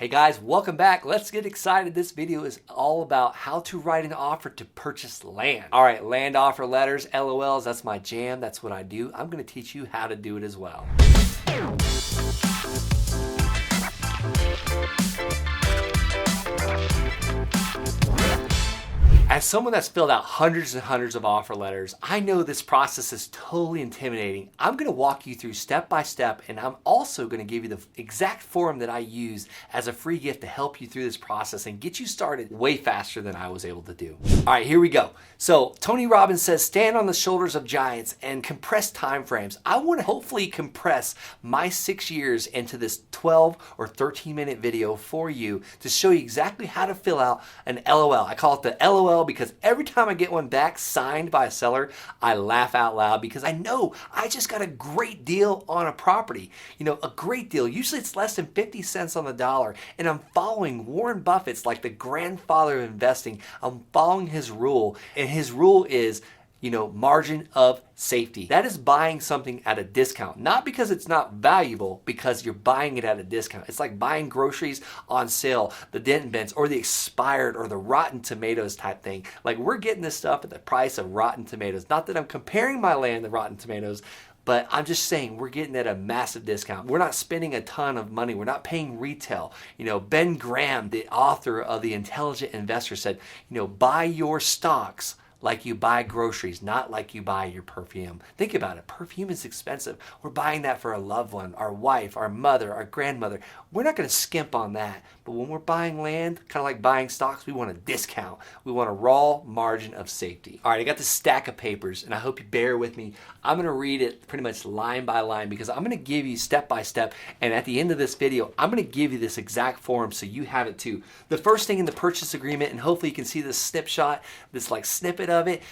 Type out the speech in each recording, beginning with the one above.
Hey guys, welcome back. Let's get excited. This video is all about how to write an offer to purchase land. All right, land offer letters, LOLs, that's my jam. That's what I do. I'm going to teach you how to do it as well. As someone that's filled out hundreds and hundreds of offer letters, I know this process is totally intimidating. I'm going to walk you through step by step, and I'm also going to give you the exact form that I use as a free gift to help you through this process and get you started way faster than I was able to do. All right, here we go. So Tony Robbins says, stand on the shoulders of giants and compress time frames. I want to hopefully compress my 6 years into this 12 or 13 minute video for you to show you exactly how to fill out an LOL. I call it the LOL because every time I get one back signed by a seller, I laugh out loud because I know I just got a great deal on a property. You know, a great deal. Usually it's less than 50 cents on the dollar, and I'm following Warren Buffett's, like the grandfather of investing. I'm following his rule, and his rule is, you know, margin of safety. That is buying something at a discount, not because it's not valuable, because you're buying it at a discount. It's like buying groceries on sale, the Denton Bins or the expired or the Rotten Tomatoes type thing. Like, we're getting this stuff at the price of Rotten Tomatoes. Not that I'm comparing my land to Rotten Tomatoes, but I'm just saying we're getting at a massive discount. We're not spending a ton of money. We're not paying retail. You know, Ben Graham, the author of The Intelligent Investor, said, you know, buy your stocks like you buy groceries, not like you buy your perfume. Think about it. Perfume is expensive. We're buying that for a loved one, our wife, our mother, our grandmother. We're not going to skimp on that. But when we're buying land, kind of like buying stocks, we want a discount. We want a raw margin of safety. All right, I got this stack of papers, and I hope you bear with me. I'm going to read it pretty much line by line because I'm going to give you step by step. And at the end of this video, I'm going to give you this exact form so you have it too. The first thing in the purchase agreement, and hopefully you can see this snapshot, this like snippet of it,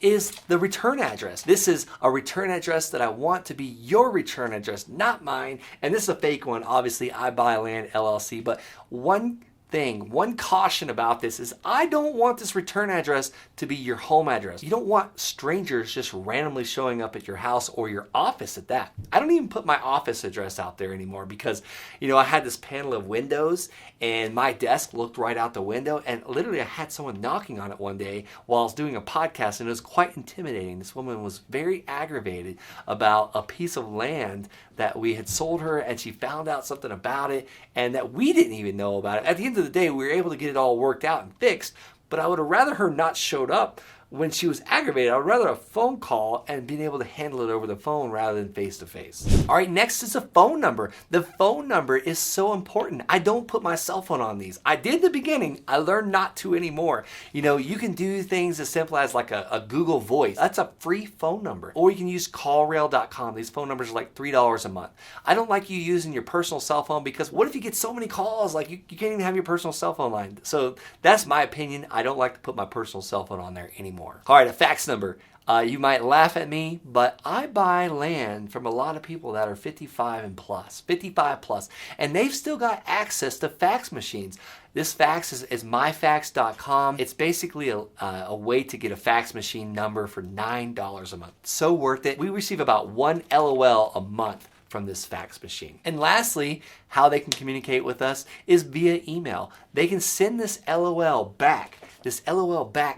is the return address. This is a return address that I want to be your return address, not mine. And this is a fake one. Obviously, I Buy Land LLC. But one caution about this is I don't want this return address to be your home address. You don't want strangers just randomly showing up at your house or your office at that. I don't even put my office address out there anymore because, you know, I had this panel of windows and my desk looked right out the window, and literally I had someone knocking on it one day while I was doing a podcast, and it was quite intimidating. This woman was very aggravated about a piece of land that we had sold her, and she found out something about it and that we didn't even know about it. At the end of the day, we were able to get it all worked out and fixed, but I would have rather her not showed up when she was aggravated. I would rather a phone call and being able to handle it over the phone rather than face to face. All right, next is a phone number. The phone number is so important. I don't put my cell phone on these. I did in the beginning. I learned not to anymore. You know, you can do things as simple as like a Google Voice. That's a free phone number. Or you can use callrail.com. These phone numbers are like $3 a month. I don't like you using your personal cell phone because what if you get so many calls, like you can't even have your personal cell phone line. So that's my opinion. I don't like to put my personal cell phone on there anymore. All right, a fax number. You might laugh at me, but I buy land from a lot of people that are 55 plus, and they've still got access to fax machines. This fax is myfax.com. It's basically a way to get a fax machine number for $9 a month. So worth it. We receive about 1 LOL a month from this fax machine. And lastly, how they can communicate with us is via email. They can send this LOL back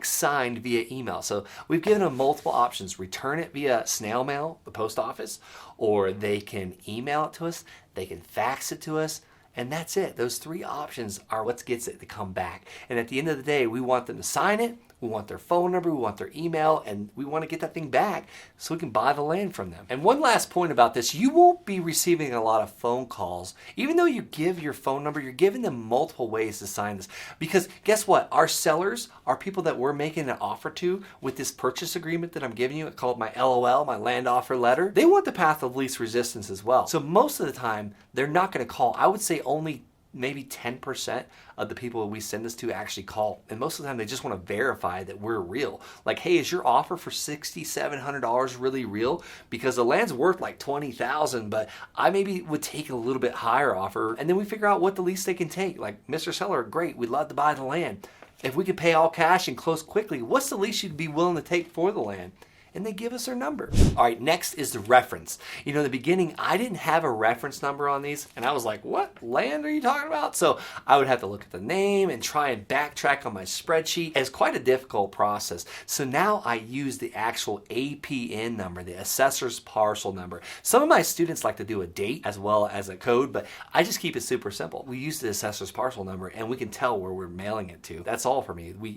signed via email. So we've given them multiple options. Return it via snail mail, the post office, or they can email it to us, they can fax it to us, and that's it. Those three options are what gets it to come back. And at the end of the day, we want them to sign it, we want their phone number, we want their email, and we want to get that thing back so we can buy the land from them. And one last point about this, you won't be receiving a lot of phone calls. Even though you give your phone number, you're giving them multiple ways to sign this. Because guess what? Our sellers, our people that we're making an offer to with this purchase agreement that I'm giving you, called my LOL, my land offer letter, they want the path of least resistance as well. So most of the time, they're not going to call. I would say only maybe 10% of the people we send this to actually call. And most of the time they just want to verify that we're real. Like, hey, is your offer for $6,700 really real? Because the land's worth like $20,000, but I maybe would take a little bit higher offer. And then we figure out what the least they can take. Like, Mr. Seller, great, we'd love to buy the land. If we could pay all cash and close quickly, what's the least you'd be willing to take for the land? and they give us their number. All right, next is the reference. In the beginning, I didn't have a reference number on these, and I was like, what land are you talking about? So I would have to look at the name and try and backtrack on my spreadsheet. It's quite a difficult process. So now I use the actual APN number, the assessor's parcel number. Some of my students like to do a date as well as a code, but I just keep it super simple. We use the assessor's parcel number and we can tell where we're mailing it to. That's all for me. We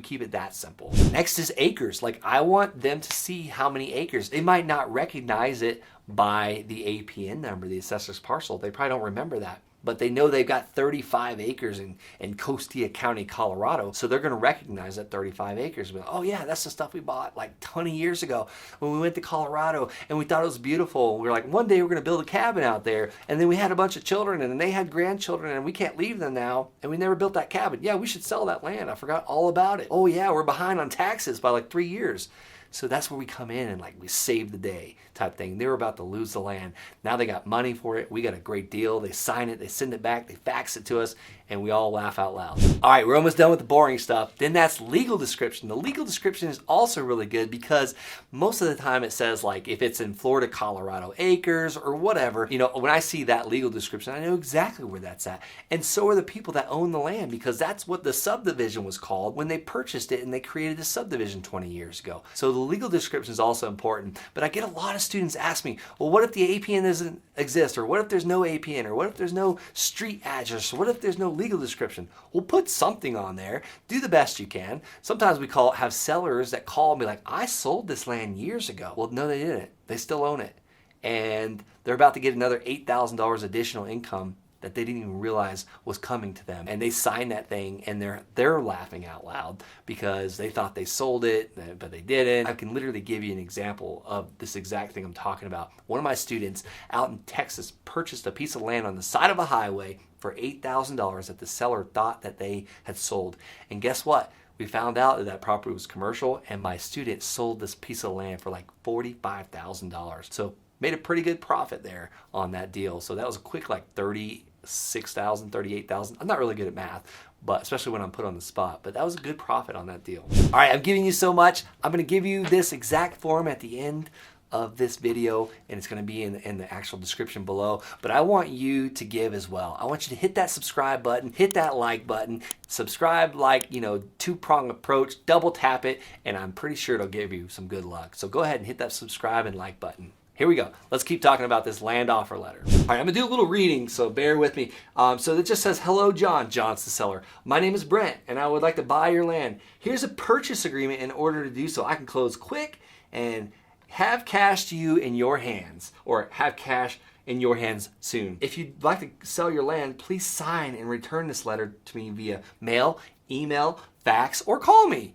keep it that simple. Next is acres. Like, I want them to see how many acres. They might not recognize it by the APN number, the assessor's parcel. They probably don't remember that. But they know they've got 35 acres in Costilla County, Colorado. So they're going to recognize that 35 acres. But, oh yeah, that's the stuff we bought like 20 years ago when we went to Colorado and we thought it was beautiful. We were like, one day we're going to build a cabin out there. And then we had a bunch of children and they had grandchildren and we can't leave them now. And we never built that cabin. Yeah, we should sell that land. I forgot all about it. Oh yeah, we're behind on taxes by like 3 years. So that's where we come in and like we save the day type thing. They were about to lose the land. Now they got money for it. We got a great deal. They sign it, they send it back, they fax it to us, and we all laugh out loud. All right, we're almost done with the boring stuff. Then that's legal description. The legal description is also really good because most of the time it says like if it's in Florida, Colorado acres or whatever, when I see that legal description, I know exactly where that's at. And so are the people that own the land because that's what the subdivision was called when they purchased it and they created the subdivision 20 years ago. So the legal description is also important, but I get a lot of students ask me, well, what if the APN doesn't exist? Or what if there's no APN? Or what if there's no street address? Or what if there's no legal description? Well, put something on there. Do the best you can. Sometimes we have sellers that call me like, I sold this land years ago. Well, no, they didn't. They still own it. And they're about to get another $8,000 additional income that they didn't even realize was coming to them. And they signed that thing and they're laughing out loud because they thought they sold it, but they didn't. I can literally give you an example of this exact thing I'm talking about. One of my students out in Texas purchased a piece of land on the side of a highway for $8,000 that the seller thought that they had sold. And guess what? We found out that property was commercial and my student sold this piece of land for like $45,000. So made a pretty good profit there on that deal. So that was a quick like 36,000, 38,000. I'm not really good at math, but especially when I'm put on the spot, but that was a good profit on that deal. All right, I'm giving you so much. I'm gonna give you this exact form at the end of this video and it's going to be in the actual description below, but I want you to give as well. I want you to hit that subscribe button, hit that like button, subscribe, like, two-prong approach, double tap it, and I'm pretty sure it'll give you some good luck. So go ahead and hit that subscribe and like button. Here we go. Let's keep talking about this land offer letter. All right, I'm gonna do a little reading, so bear with me. So it just says, hello, John. John's the seller. My name is Brent, and I would like to buy your land. Here's a purchase agreement in order to do so. I can close quick and have cash to you in your hands, or have cash in your hands soon. If you'd like to sell your land, please sign and return this letter to me via mail, email, fax, or call me.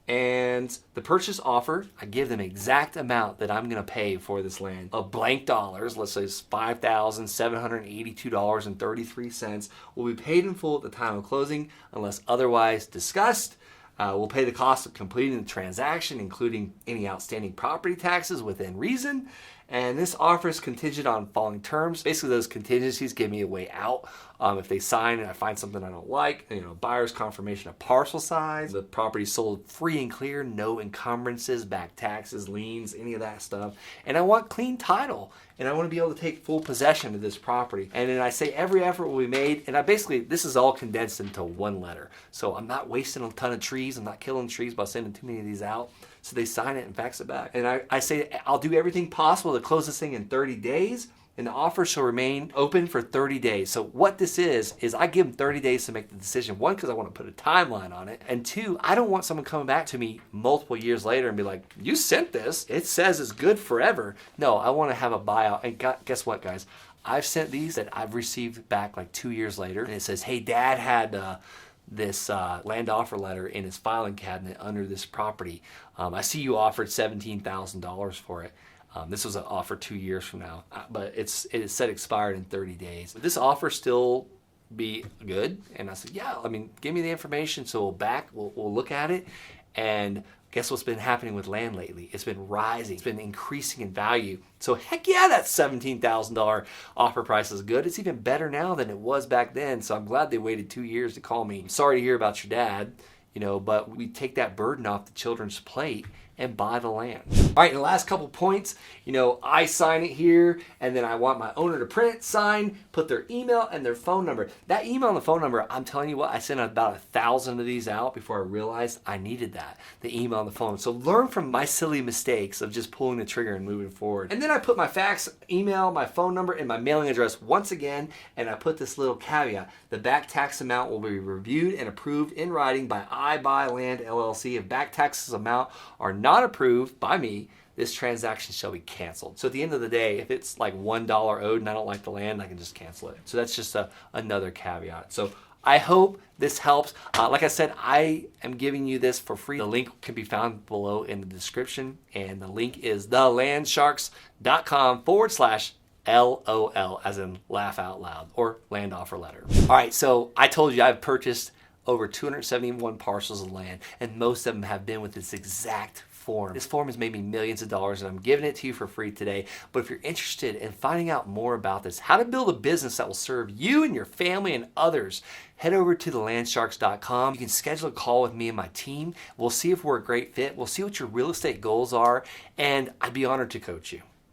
And the purchase offer, I give them exact amount that I'm gonna pay for this land of blank dollars. Let's say it's $5,782.33 will be paid in full at the time of closing unless otherwise discussed. We'll pay the cost of completing the transaction, including any outstanding property taxes within reason. And this offer is contingent on following terms. Basically, those contingencies give me a way out. If they sign and I find something I don't like, buyer's confirmation of parcel size, the property sold free and clear, no encumbrances, back taxes, liens, any of that stuff. And I want clean title. And I want to be able to take full possession of this property. And then I say every effort will be made. And this is all condensed into one letter. So I'm not wasting a ton of trees. I'm not killing trees by sending too many of these out. So they sign it and fax it back. And I say I'll do everything possible to close this thing in 30 days. And the offer shall remain open for 30 days. So what this is I give them 30 days to make the decision. One, because I want to put a timeline on it. And two, I don't want someone coming back to me multiple years later and be like, you sent this. It says it's good forever. No, I want to have a buyout. And guess what, guys? I've sent these that I've received back like 2 years later. And it says, hey, Dad had this land offer letter in his filing cabinet under this property. I see you offered $17,000 for it. This was an offer 2 years from now, but it said expired in 30 days. Would this offer still be good? And I said, yeah, give me the information so we'll look at it. And guess what's been happening with land lately? It's been rising. It's been increasing in value. So heck yeah, that $17,000 offer price is good. It's even better now than it was back then. So I'm glad they waited 2 years to call me. I'm sorry to hear about your dad, but we take that burden off the children's plate and buy the land. All right, and the last couple points, I sign it here, and then I want my owner to print, sign, put their email and their phone number. That email and the phone number, I'm telling you what, I sent about 1,000 of these out before I realized I needed that, the email and the phone. So learn from my silly mistakes of just pulling the trigger and moving forward. And then I put my fax, email, my phone number, and my mailing address once again, and I put this little caveat. The back tax amount will be reviewed and approved in writing by I Buy Land LLC. If back taxes amount are not approved by me, this transaction shall be canceled. So at the end of the day, if it's like $1 owed and I don't like the land, I can just cancel it. So that's just another caveat. So I hope this helps. Like I said, I am giving you this for free. The link can be found below in the description, and the link is thelandsharks.com/LOL, as in laugh out loud, or land offer letter. All right, so I told you I've purchased over 271 parcels of land, and most of them have been with this exact form. This form has made me millions of dollars, and I'm giving it to you for free today. But if you're interested in finding out more about this, how to build a business that will serve you and your family and others, head over to thelandsharks.com. You can schedule a call with me and my team. We'll see if we're a great fit. We'll see what your real estate goals are, and I'd be honored to coach you.